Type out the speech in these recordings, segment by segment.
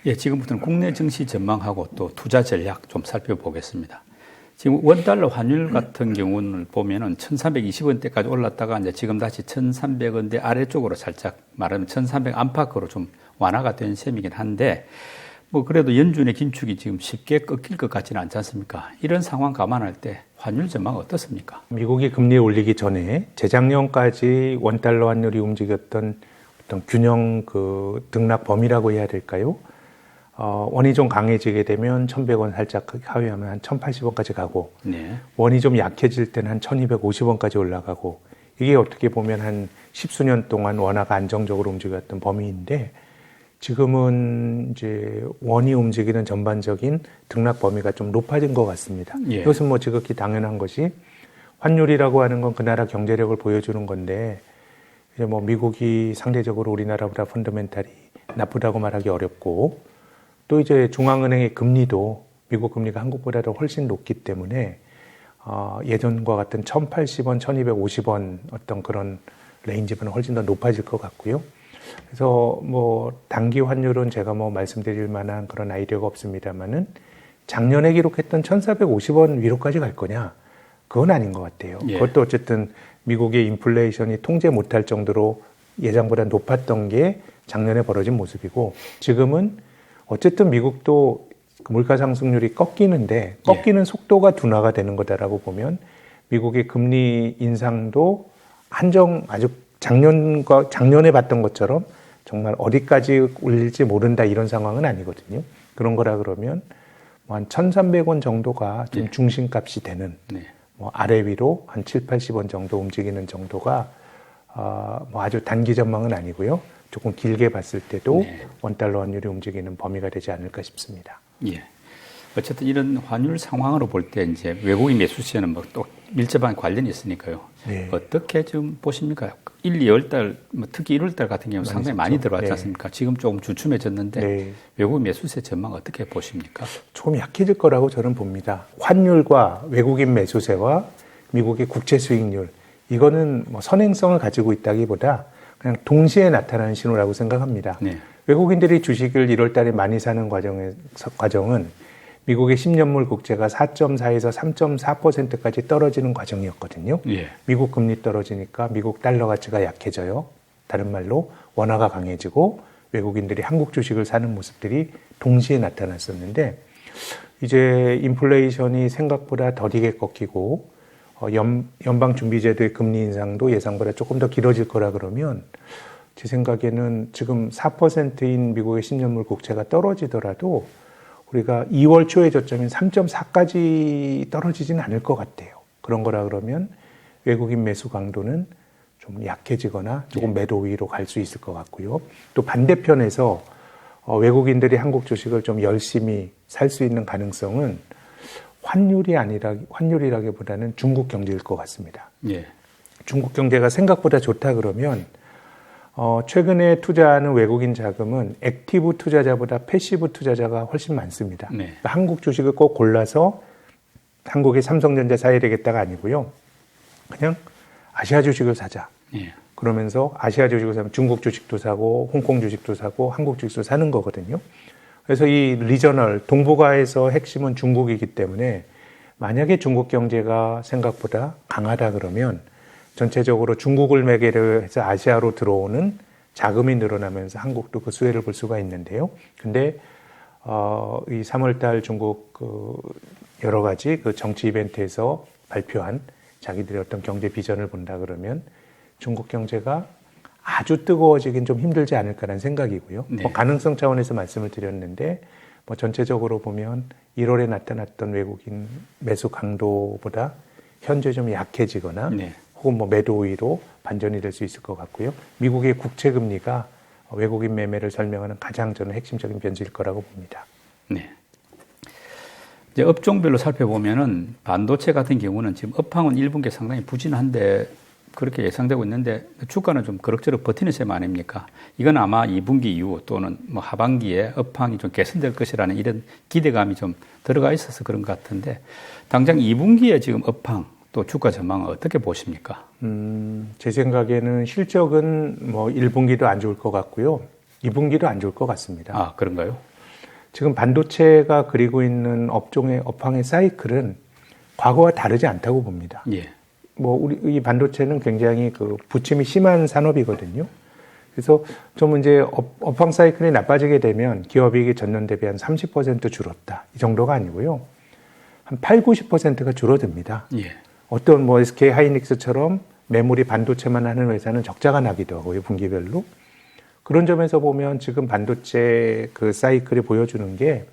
예, 지금부터는 국내 증시 전망하고 또 투자 전략 좀 살펴보겠습니다. 지금 원달러 환율 같은 경우는 보면은 1320원대까지 올랐다가 이제 지금 다시 1300원대 아래쪽으로 살짝 말하면 1300 안팎으로 좀 완화가 된 셈이긴 한데 뭐 그래도 연준의 긴축이 지금 쉽게 꺾일 것 같지는 않지 않습니까? 이런 상황 감안할 때 환율 전망 어떻습니까? 미국이 금리 올리기 전에 재작년까지 원달러 환율이 움직였던 어떤 균형 등락 범위라고 해야 될까요? 원이 좀 강해지게 되면 1,100원 살짝 하회하면 한 1,080원까지 가고, 네. 원이 좀 약해질 때는 한 1,250원까지 올라가고, 이게 어떻게 보면 한 10수년 동안 원화가 안정적으로 움직였던 범위인데, 지금은 이제 원이 움직이는 전반적인 등락 범위가 좀 높아진 것 같습니다. 예. 이것은 뭐 지극히 당연한 것이 환율이라고 하는 건 그 나라 경제력을 보여주는 건데, 이제 뭐 미국이 상대적으로 우리나라보다 펀더멘탈이 나쁘다고 말하기 어렵고, 또 이제 중앙은행의 금리도 미국 금리가 한국보다도 훨씬 높기 때문에 예전과 같은 1,080원, 1,250원 어떤 그런 레인지보다 훨씬 더 높아질 것 같고요. 그래서 뭐 단기 환율은 제가 뭐 말씀드릴 만한 그런 아이디어가 없습니다만은 작년에 기록했던 1,450원 위로까지 갈 거냐? 그건 아닌 것 같아요. 예. 그것도 어쨌든 미국의 인플레이션이 통제 못할 정도로 예상보다 높았던 게 작년에 벌어진 모습이고, 지금은 어쨌든 미국도 물가 상승률이 꺾이는데 꺾이는 속도가 둔화가 되는 거다라고 보면 미국의 금리 인상도 아주 작년에 봤던 것처럼 정말 어디까지 올릴지 모른다 이런 상황은 아니거든요. 그런 거라 그러면 뭐 한 1,300원 정도가 좀 중심값이 되는 뭐 아래 위로 한 7, 80원 정도 움직이는 정도가 뭐 아주 단기 전망은 아니고요. 조금 길게 봤을 때도 원달러 환율이 움직이는 범위가 되지 않을까 싶습니다. 예. 어쨌든 이런 환율 상황으로 볼 때 이제 외국인 매수세는 뭐 또 밀접한 관련이 있으니까요. 네. 어떻게 좀 보십니까? 1, 2월 달, 뭐 특히 1월 달 같은 경우는 상당히 많이 들어왔지 않습니까? 지금 조금 주춤해졌는데 외국인 매수세 전망 어떻게 보십니까? 조금 약해질 거라고 저는 봅니다. 환율과 외국인 매수세와 미국의 국채 수익률, 이거는 뭐 선행성을 가지고 있다기보다 그냥 동시에 나타나는 신호라고 생각합니다. 외국인들이 주식을 1월 달에 많이 사는 과정은 미국의 10년물 국채가 4.4에서 3.4%까지 떨어지는 과정이었거든요. 미국 금리 떨어지니까 미국 달러 가치가 약해져요. 다른 말로 원화가 강해지고 외국인들이 한국 주식을 사는 모습들이 동시에 나타났었는데, 이제 인플레이션이 생각보다 더디게 꺾이고 연방준비제도의 금리 인상도 예상보다 조금 더 길어질 거라 그러면 제 생각에는 지금 4%인 미국의 10년물 국채가 떨어지더라도 우리가 2월 초의 저점인 3.4까지 떨어지진 않을 것 같아요. 그런 거라 그러면 외국인 매수 강도는 좀 약해지거나 조금 매도 위로 갈 수 있을 것 같고요. 또 반대편에서 외국인들이 한국 주식을 좀 열심히 살 수 있는 가능성은 환율이라기보다는 중국 경제일 것 같습니다. 중국 경제가 생각보다 좋다 그러면 최근에 투자하는 외국인 자금은 액티브 투자자보다 패시브 투자자가 훨씬 많습니다. 그러니까 한국 주식을 꼭 골라서 한국의 삼성전자 사야 되겠다가 아니고요. 그냥 아시아 주식을 사자. 그러면서 아시아 주식을 사면 중국 주식도 사고 홍콩 주식도 사고 한국 주식도 사는 거거든요. 그래서 이 리저널 동북아에서 핵심은 중국이기 때문에 만약에 중국 경제가 생각보다 강하다 그러면 전체적으로 중국을 매개로 해서 아시아로 들어오는 자금이 늘어나면서 한국도 그 수혜를 볼 수가 있는데요. 근데 이 3월달 중국 여러 가지 정치 이벤트에서 발표한 자기들의 어떤 경제 비전을 본다 그러면 중국 경제가 아주 뜨거워지긴 좀 힘들지 않을까라는 생각이고요. 뭐 가능성 차원에서 말씀을 드렸는데 뭐 전체적으로 보면 1월에 나타났던 외국인 매수 강도보다 현재 좀 약해지거나 혹은 뭐 매도 우위로 반전이 될 수 있을 것 같고요. 미국의 국채 금리가 외국인 매매를 설명하는 가장 저는 핵심적인 변수일 거라고 봅니다. 이제 업종별로 살펴보면은 반도체 같은 경우는 지금 업황은 1분기 상당히 부진한데 그렇게 예상되고 있는데 주가는 좀 그럭저럭 버티는 셈 아닙니까? 이건 아마 2분기 이후 또는 뭐 하반기에 업황이 좀 개선될 것이라는 이런 기대감이 좀 들어가 있어서 그런 것 같은데 당장 2분기에 지금 업황 또 주가 전망은 어떻게 보십니까? 제 생각에는 실적은 뭐 1분기도 안 좋을 것 같고요. 2분기도 안 좋을 것 같습니다. 아, 그런가요? 지금 반도체가 그리고 있는 업종의 업황의 사이클은 과거와 다르지 않다고 봅니다. 예. 우리 이 반도체는 굉장히 그 부침이 심한 산업이거든요. 그래서 좀 이제 업황 사이클이 나빠지게 되면 기업이익이 전년 대비 한 30% 줄었다. 이 정도가 아니고요. 한 8, 90%가 줄어듭니다. 예. 어떤 SK 하이닉스처럼 메모리 반도체만 하는 회사는 적자가 나기도 하고요. 분기별로. 그런 점에서 보면 지금 반도체 그 사이클이 보여주는 게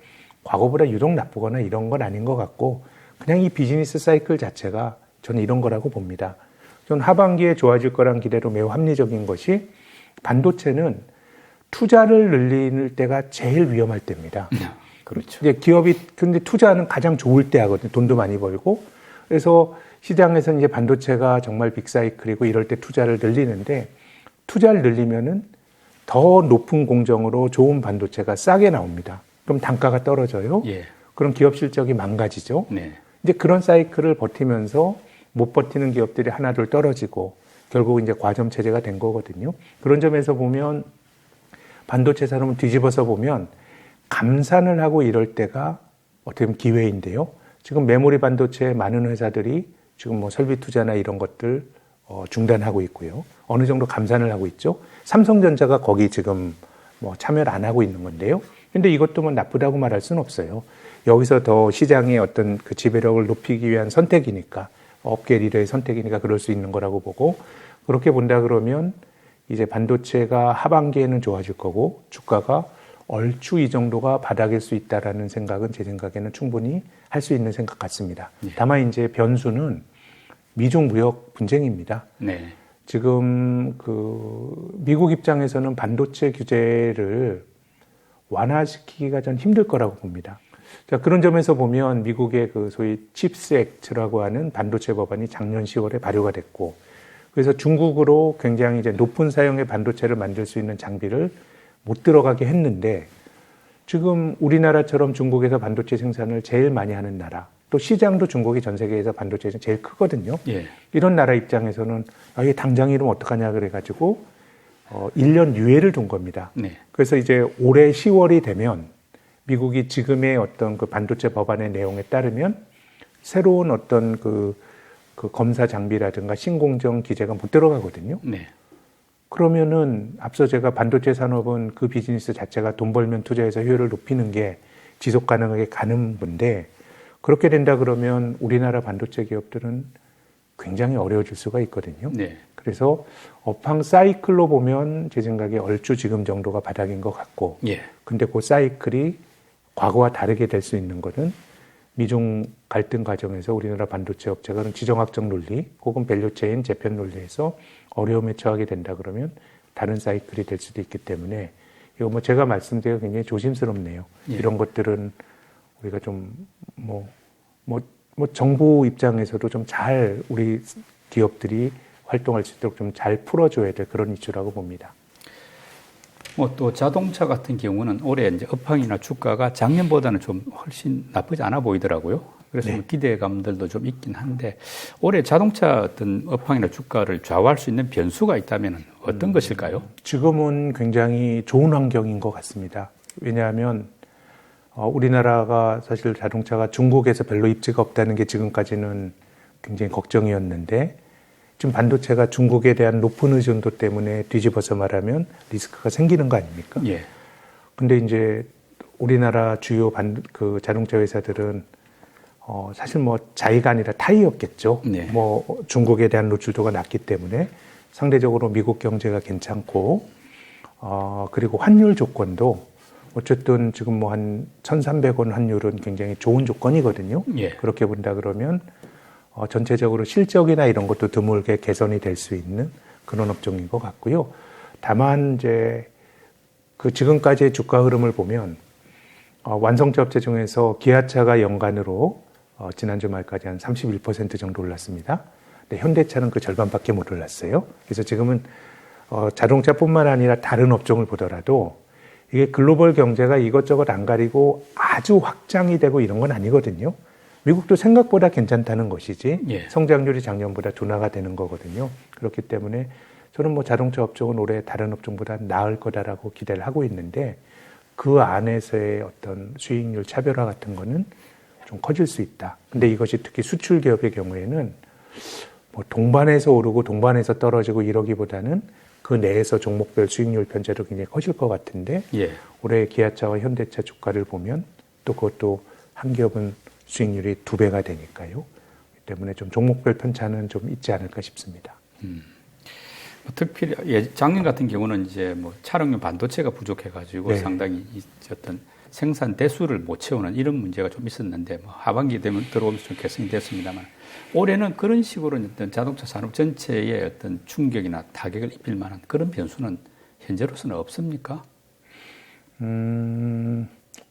과거보다 유독 나쁘거나 이런 건 아닌 것 같고 그냥 이 비즈니스 사이클 자체가 저는 이런 거라고 봅니다. 저는 하반기에 좋아질 거란 기대로 매우 합리적인 것이 반도체는 투자를 늘릴 때가 제일 위험할 때입니다. 그렇죠. 이제 기업이 근데 투자는 가장 좋을 때 하거든요. 돈도 많이 벌고. 그래서 시장에서는 이제 반도체가 정말 빅사이클이고 이럴 때 투자를 늘리는데 투자를 늘리면은 더 높은 공정으로 좋은 반도체가 싸게 나옵니다. 그럼 단가가 떨어져요. 예. 그럼 기업 실적이 망가지죠. 네. 이제 그런 사이클을 버티면서 못 버티는 기업들이 하나둘 떨어지고 결국 이제 과점 체제가 된 거거든요. 그런 점에서 보면 반도체 산업을 뒤집어서 보면 감산을 하고 이럴 때가 어떻게 보면 기회인데요. 지금 메모리 반도체 많은 회사들이 지금 설비 투자나 이런 것들 중단하고 있고요. 어느 정도 감산을 하고 있죠. 삼성전자가 거기 지금 참여를 안 하고 있는 건데요. 근데 이것도 나쁘다고 말할 수는 없어요. 여기서 더 시장의 어떤 그 지배력을 높이기 위한 선택이니까, 업계 리더의 선택이니까 그럴 수 있는 거라고 보고, 그렇게 본다 그러면 이제 반도체가 하반기에는 좋아질 거고, 주가가 얼추 이 정도가 바닥일 수 있다라는 생각은 제 생각에는 충분히 할 수 있는 생각 같습니다. 네. 다만 이제 변수는 미중 무역 분쟁입니다. 네. 지금 미국 입장에서는 반도체 규제를 완화시키기가 전 힘들 거라고 봅니다. 자, 그런 점에서 보면 미국의 소위 칩스 액트라고 하는 반도체 법안이 작년 10월에 발효가 됐고, 그래서 중국으로 굉장히 이제 높은 사용의 반도체를 만들 수 있는 장비를 못 들어가게 했는데, 지금 우리나라처럼 중국에서 반도체 생산을 제일 많이 하는 나라, 또 시장도 중국이 전 세계에서 반도체에서 제일 크거든요. 예. 이런 나라 입장에서는 이게 당장 이러면 어떡하냐 그래가지고 1년 유예를 둔 겁니다. 네. 그래서 이제 올해 10월이 되면 미국이 지금의 어떤 그 반도체 법안의 내용에 따르면 새로운 어떤 그 검사 장비라든가 신공정 기재가 못 들어가거든요. 네. 그러면은 앞서 제가 반도체 산업은 그 비즈니스 자체가 돈 벌면 투자해서 효율을 높이는 게 지속 가능하게 가는 건데, 그렇게 된다 그러면 우리나라 반도체 기업들은 굉장히 어려워질 수가 있거든요. 네. 그래서 업황 사이클로 보면 제 생각에 얼추 지금 정도가 바닥인 것 같고, 예. 근데 그 사이클이 과거와 다르게 될 수 있는 것은 미중 갈등 과정에서 우리나라 반도체 업체가 지정학적 논리 혹은 밸류체인 재편 논리에서 어려움에 처하게 된다 그러면 다른 사이클이 될 수도 있기 때문에 이거 제가 말씀드리기가 굉장히 조심스럽네요. 예. 이런 것들은 우리가 좀 정부 입장에서도 좀 잘 우리 기업들이 활동할 수 있도록 좀 잘 풀어줘야 될 그런 이슈라고 봅니다. 또 자동차 같은 경우는 올해 이제 업황이나 주가가 작년보다는 좀 훨씬 나쁘지 않아 보이더라고요. 그래서 네. 기대감들도 좀 있긴 한데 올해 자동차 어떤 업황이나 주가를 좌우할 수 있는 변수가 있다면 어떤 것일까요? 지금은 굉장히 좋은 환경인 것 같습니다. 왜냐하면 우리나라가 사실 자동차가 중국에서 별로 입지가 없다는 게 지금까지는 굉장히 걱정이었는데, 지금 반도체가 중국에 대한 높은 의존도 때문에 뒤집어서 말하면 리스크가 생기는 거 아닙니까? 예. 근데 이제 우리나라 주요 자동차 회사들은 사실 자의가 아니라 타의였겠죠. 네. 중국에 대한 노출도가 낮기 때문에 상대적으로 미국 경제가 괜찮고, 그리고 환율 조건도 어쨌든 지금 한 1,300원 환율은 굉장히 좋은 조건이거든요. 예. 그렇게 본다 그러면 전체적으로 실적이나 이런 것도 드물게 개선이 될 수 있는 그런 업종인 것 같고요. 다만 이제 지금까지의 주가 흐름을 보면 완성차 업체 중에서 기아차가 연간으로 지난주 말까지 한 31% 정도 올랐습니다. 근데 현대차는 그 절반밖에 못 올랐어요. 그래서 지금은 자동차뿐만 아니라 다른 업종을 보더라도 이게 글로벌 경제가 이것저것 안 가리고 아주 확장이 되고 이런 건 아니거든요. 미국도 생각보다 괜찮다는 것이지 예. 성장률이 작년보다 둔화가 되는 거거든요. 그렇기 때문에 저는 자동차 업종은 올해 다른 업종보다 나을 거다라고 기대를 하고 있는데, 그 안에서의 어떤 수익률 차별화 같은 거는 좀 커질 수 있다. 근데 이것이 특히 수출 기업의 경우에는 뭐 동반해서 오르고 동반해서 떨어지고 이러기보다는 그 내에서 종목별 수익률 변제도 굉장히 커질 것 같은데 예. 올해 기아차와 현대차 주가를 보면 또 그것도 한 기업은 수익률이 2배가 되니까요. 때문에 좀 종목별 편차는 좀 있지 않을까 싶습니다. 특히 작년 같은 경우는 이제 뭐 촬영용 반도체가 부족해가지고 네. 상당히 어떤 생산 대수를 못 채우는 이런 문제가 좀 있었는데 뭐 하반기 되면 들어오면서 좀 개선이 됐습니다만 올해는 그런 식으로 어떤 자동차 산업 전체에 어떤 충격이나 타격을 입힐 만한 그런 변수는 현재로서는 없습니까?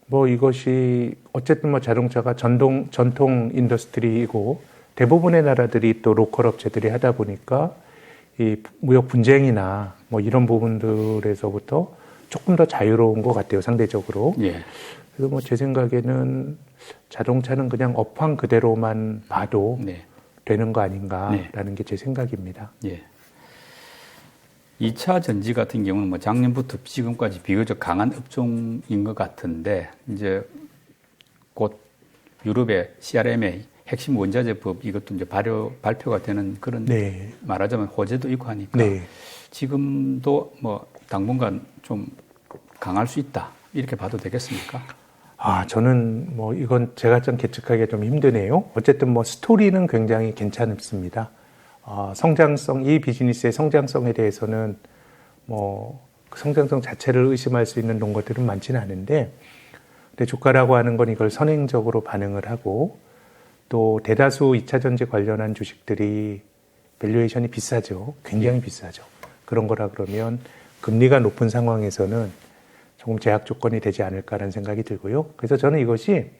뭐 이것이 어쨌든 뭐 자동차가 전통 인더스트리이고 대부분의 나라들이 또 로컬 업체들이 하다 보니까 이 무역 분쟁이나 뭐 이런 부분들에서부터 조금 더 자유로운 것 같아요, 상대적으로. 예. 그래서 뭐 제 생각에는 자동차는 그냥 업황 그대로만 봐도 네. 되는 거 아닌가라는 네. 게 제 생각입니다. 예. 2차 전지 같은 경우는 뭐 작년부터 지금까지 비교적 강한 업종인 것 같은데 이제 곧 유럽의 CRMA 핵심 원자재법 이것도 이제 발표가 되는 그런 네. 말하자면 호재도 있고 하니까 네. 지금도 뭐 당분간 좀 강할 수 있다 이렇게 봐도 되겠습니까? 저는 뭐 이건 제가 좀 계측하기가 좀 힘드네요. 어쨌든 뭐 스토리는 굉장히 괜찮습니다. 성장성, 이 비즈니스의 성장성에 대해서는 뭐 그 성장성 자체를 의심할 수 있는 논거들은 많지는 않은데, 근데 주가라고 하는 건 이걸 선행적으로 반응을 하고 또 대다수 2차 전지 관련한 주식들이 밸류에이션이 비싸죠. 굉장히 비싸죠. 그런 거라 그러면 금리가 높은 상황에서는 조금 제약 조건이 되지 않을까라는 생각이 들고요. 그래서 저는 이것이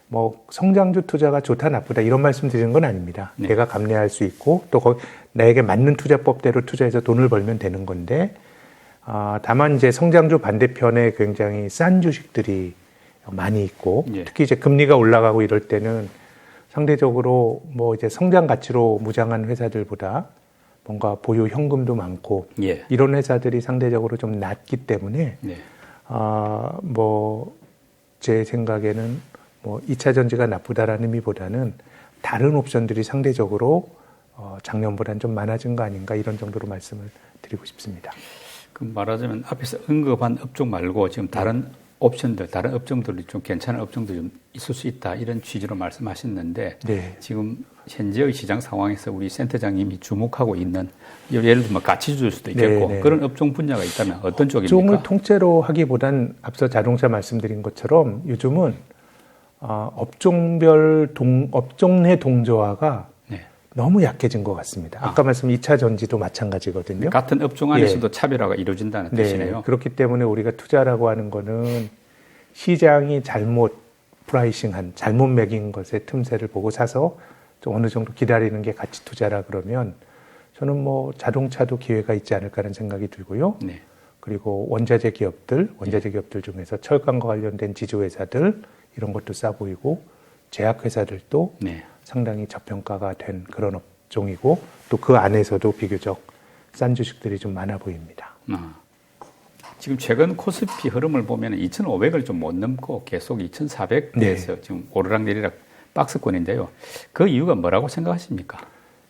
뭐 성장주 투자가 좋다 나쁘다 이런 말씀 드리는 건 아닙니다. 네. 내가 감내할 수 있고 또 나에게 맞는 투자법대로 투자해서 돈을 벌면 되는 건데, 다만 이제 성장주 반대편에 굉장히 싼 주식들이 많이 있고 예. 특히 이제 금리가 올라가고 이럴 때는 상대적으로 뭐 이제 성장 가치로 무장한 회사들보다 뭔가 보유 현금도 많고 예. 이런 회사들이 상대적으로 좀 낮기 때문에 네. 뭐 제 생각에는 뭐 2차 전지가 나쁘다라는 의미보다는 다른 옵션들이 상대적으로 작년보다는 좀 많아진 거 아닌가 이런 정도로 말씀을 드리고 싶습니다. 그럼 말하자면 앞에서 언급한 업종 말고 지금 다른 옵션들, 다른 업종들이 좀 괜찮은 업종들이 좀 있을 수 있다 이런 취지로 말씀하셨는데 네. 지금 현재의 시장 상황에서 우리 센터장님이 주목하고 있는 예를 들면 가치주일 수도 있겠고 네, 네. 그런 업종 분야가 있다면 어떤 쪽입니까? 업종을 통째로 하기보단 앞서 자동차 말씀드린 것처럼 요즘은 업종별 업종 내 동조화가 네. 너무 약해진 것 같습니다. 아까 말씀 2차 전지도 마찬가지거든요. 같은 업종 안에서도 차별화가 이루어진다는 뜻이네요. 그렇기 때문에 우리가 투자라고 하는 거는 시장이 잘못 프라이싱한, 잘못 매긴 것의 틈새를 보고 사서 좀 어느 정도 기다리는 게 가치 투자라 그러면 저는 뭐 자동차도 기회가 있지 않을까라는 생각이 들고요. 네. 그리고 원자재 기업들 중에서 철강과 관련된 지주회사들 이런 것도 싸 보이고 제약회사들도 네. 상당히 저평가가 된 그런 업종이고 또 그 안에서도 비교적 싼 주식들이 좀 많아 보입니다. 지금 최근 코스피 흐름을 보면 2,500을 좀 못 넘고 계속 2,400대에서 지금 오르락내리락 박스권인데요. 그 이유가 뭐라고 생각하십니까?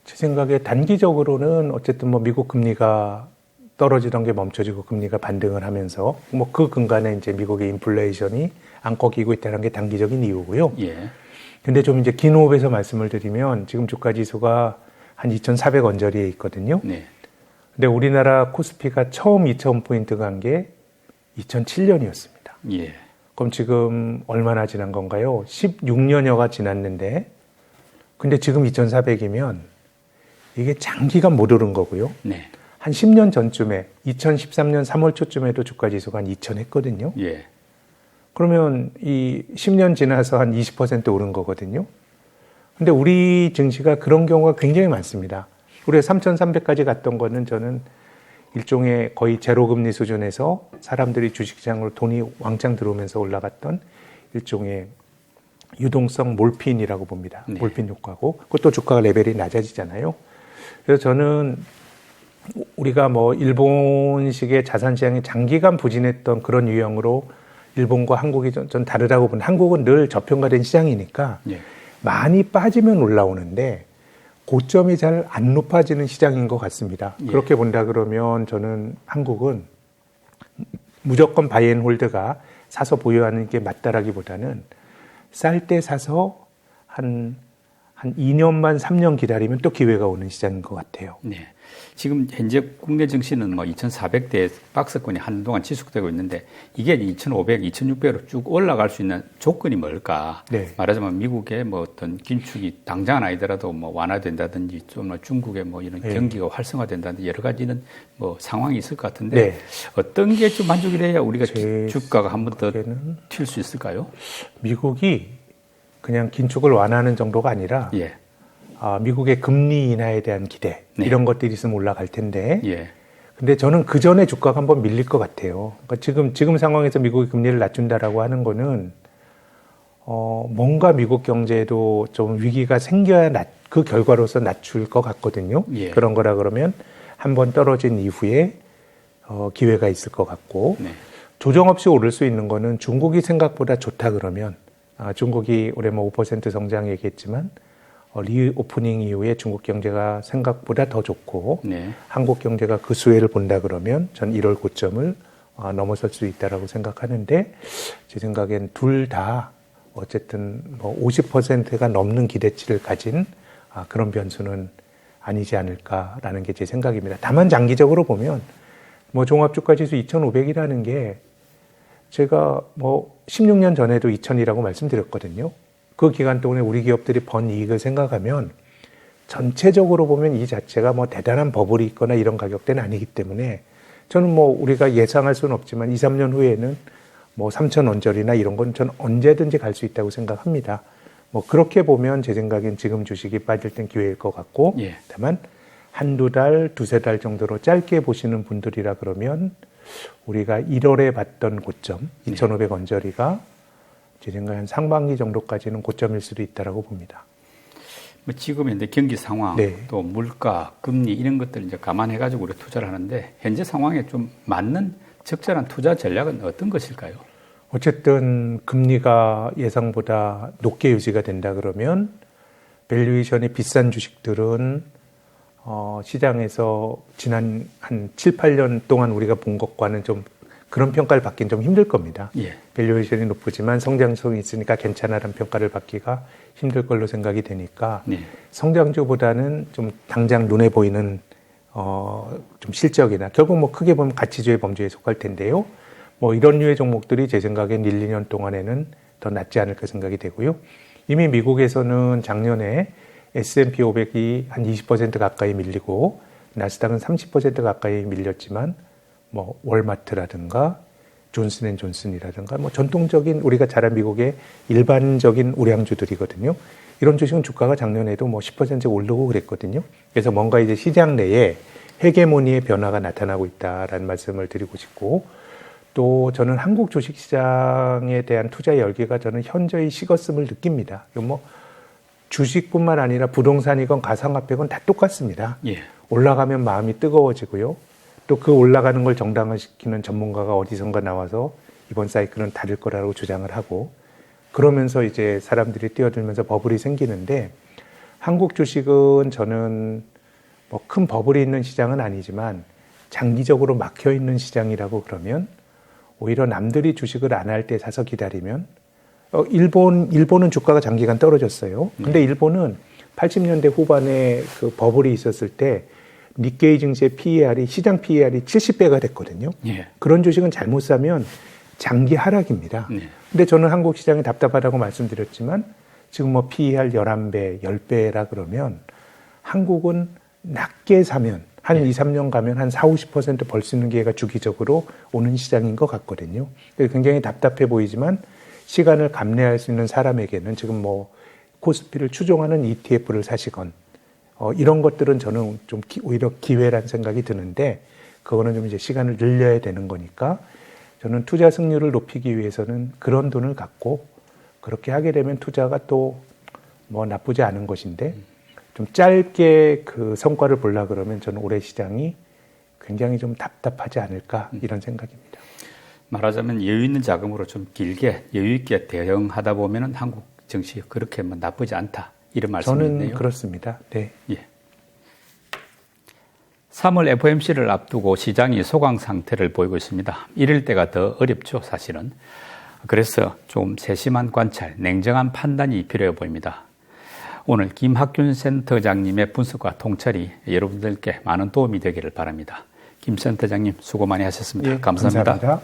제 생각에 단기적으로는 어쨌든 뭐 미국 금리가 떨어지던 게 멈춰지고 금리가 반등을 하면서 뭐 그 근간에 이제 미국의 인플레이션이 안 꺾이고 있다는 게 단기적인 이유고요. 예. 근데 좀 이제 긴 호흡에서 말씀을 드리면 지금 주가 지수가 한 2,400 언저리에 있거든요. 네. 근데 우리나라 코스피가 처음 2,000포인트 간 게 2007년이었습니다. 예. 그럼 지금 얼마나 지난 건가요? 16년여가 지났는데, 근데 지금 2,400이면 이게 장기간 못 오른 거고요. 네. 한 10년 전쯤에 2013년 3월 초쯤에도 주가 지수가 한 2,000 했거든요. 예. 그러면 이 10년 지나서 한 20% 오른 거거든요. 근데 우리 증시가 그런 경우가 굉장히 많습니다. 우리가 3,300까지 갔던 거는 저는 일종의 거의 제로금리 수준에서 사람들이 주식시장으로 돈이 왕창 들어오면서 올라갔던 일종의 유동성 몰핀이라고 봅니다. 네. 몰핀 효과고 그것도 주가가 레벨이 낮아지잖아요. 그래서 저는 우리가 뭐 일본식의 자산시장이 장기간 부진했던 그런 유형으로 일본과 한국이 좀 다르다고 보는 한국은 늘 저평가된 시장이니까 예. 많이 빠지면 올라오는데 고점이 잘 안 높아지는 시장인 것 같습니다. 예. 그렇게 본다 그러면 저는 한국은 무조건 바이앤홀드가 사서 보유하는 게 맞다라기보다는 쌀 때 사서 한 2년만 3년 기다리면 또 기회가 오는 시장인 것 같아요. 네. 지금 현재 국내 증시는 뭐 2,400대 박스권이 한동안 지속되고 있는데 이게 2,500, 2,600으로 쭉 올라갈 수 있는 조건이 뭘까? 네. 말하자면 미국의 뭐 어떤 긴축이 당장은 아니더라도 뭐 완화된다든지 좀 중국의 뭐 이런 네. 경기가 활성화된다든지 여러 가지는 뭐 상황이 있을 것 같은데 네. 어떤 게 좀 만족이 돼야 우리가 제 주가가 한 번 더 생각에는 튈 수 있을까요? 미국이 그냥 긴축을 완화하는 정도가 아니라 예. 미국의 금리 인하에 대한 기대 네. 이런 것들이 있으면 올라갈 텐데 예. 근데 저는 그 전에 주가가 한번 밀릴 것 같아요. 그러니까 지금 상황에서 미국이 금리를 낮춘다라고 하는 거는 뭔가 미국 경제에도 좀 위기가 생겨야 그 결과로서 낮출 것 같거든요. 예. 그런 거라 그러면 한번 떨어진 이후에 기회가 있을 것 같고 네. 조정 없이 오를 수 있는 거는 중국이 생각보다 좋다 그러면 중국이 올해 뭐 5% 성장 얘기했지만 리오프닝 이후에 중국 경제가 생각보다 더 좋고 네. 한국 경제가 그 수혜를 본다 그러면 전 1월 고점을 넘어설 수 있다라고 생각하는데 제 생각엔 둘 다 어쨌든 뭐 50%가 넘는 기대치를 가진 그런 변수는 아니지 않을까라는 게 제 생각입니다. 다만 장기적으로 보면 뭐 종합주가지수 2,500이라는 게 제가 뭐 16년 전에도 2,000이라고 말씀드렸거든요. 그 기간 동안에 우리 기업들이 번 이익을 생각하면 전체적으로 보면 이 자체가 뭐 대단한 버블이 있거나 이런 가격대는 아니기 때문에 저는 뭐 우리가 예상할 수는 없지만 2, 3년 후에는 뭐 3,000 언저리나 이런 건 전 언제든지 갈 수 있다고 생각합니다. 뭐 그렇게 보면 제 생각엔 지금 주식이 빠질 땐 기회일 것 같고 예. 다만 한두 달, 두세 달 정도로 짧게 보시는 분들이라 그러면 우리가 1월에 봤던 고점 2,500 언저리가 제 생각에 한 상반기 정도까지는 고점일 수도 있다라고 봅니다. 뭐 지금 현재 경기 상황, 네. 또 물가, 금리 이런 것들 이제 감안해가지고 우리 투자를 하는데 현재 상황에 좀 맞는 적절한 투자 전략은 어떤 것일까요? 어쨌든 금리가 예상보다 높게 유지가 된다 그러면 밸류에이션이 비싼 주식들은 시장에서 지난 한 7, 8년 동안 우리가 본 것과는 좀 그런 평가를 받기는 좀 힘들 겁니다. 예. 밸류에이션이 높지만 성장성이 있으니까 괜찮아라는 평가를 받기가 힘들 걸로 생각이 되니까 네. 성장주보다는 좀 당장 눈에 보이는 좀 실적이나 결국 뭐 크게 보면 가치주의 범주에 속할 텐데요. 뭐 이런 류의 종목들이 제 생각엔 1, 2년 동안에는 더 낫지 않을까 생각이 되고요. 이미 미국에서는 작년에 S&P 500이 한 20% 가까이 밀리고 나스닥은 30% 가까이 밀렸지만 뭐 월마트라든가 존슨앤존슨이라든가 뭐 전통적인 우리가 잘 아는 미국의 일반적인 우량주들이거든요. 이런 주식은 주가가 작년에도 뭐 10% 오르고 그랬거든요. 그래서 뭔가 이제 시장 내에 헤게모니의 변화가 나타나고 있다라는 말씀을 드리고 싶고 또 저는 한국 주식시장에 대한 투자 열기가 저는 현저히 식었음을 느낍니다. 뭐 주식뿐만 아니라 부동산이건 가상화폐건 다 똑같습니다. 예. 올라가면 마음이 뜨거워지고요. 또 그 올라가는 걸 정당화시키는 전문가가 어디선가 나와서 이번 사이클은 다를 거라고 주장을 하고 그러면서 이제 사람들이 뛰어들면서 버블이 생기는데 한국 주식은 저는 뭐 큰 버블이 있는 시장은 아니지만 장기적으로 막혀 있는 시장이라고 그러면 오히려 남들이 주식을 안 할 때 사서 기다리면 일본은 주가가 장기간 떨어졌어요. 근데 일본은 80년대 후반에 그 버블이 있었을 때 니케이 증시의 PER이 시장 PER이 70배가 됐거든요. 예. 그런 주식은 잘못 사면 장기 하락입니다. 네. 근데 저는 한국 시장이 답답하다고 말씀드렸지만 지금 뭐 PER 11배, 10배라 그러면 한국은 낮게 사면 한 2, 3년 가면 한 4, 50% 벌 수 있는 기회가 주기적으로 오는 시장인 것 같거든요. 굉장히 답답해 보이지만 시간을 감내할 수 있는 사람에게는 지금 뭐 코스피를 추종하는 ETF를 사시건 이런 것들은 저는 좀 오히려 기회란 생각이 드는데 그거는 좀 이제 시간을 늘려야 되는 거니까 저는 투자 승률을 높이기 위해서는 그런 돈을 갖고 그렇게 하게 되면 투자가 또 뭐 나쁘지 않은 것인데 좀 짧게 그 성과를 보려고 그러면 저는 올해 시장이 굉장히 좀 답답하지 않을까 이런 생각입니다. 말하자면 여유 있는 자금으로 좀 길게 여유 있게 대응하다 보면은 한국 증시 그렇게 뭐 나쁘지 않다 이런 말씀이네요. 저는 그렇습니다. 네. 예. 3월 FOMC를 앞두고 시장이 소강 상태를 보이고 있습니다. 이럴 때가 더 어렵죠, 사실은. 그래서 좀 세심한 관찰, 냉정한 판단이 필요해 보입니다. 오늘 김학균 센터장님의 분석과 통찰이 여러분들께 많은 도움이 되기를 바랍니다. 김 센터장님 수고 많이 하셨습니다. 예, 감사합니다. 감사합니다.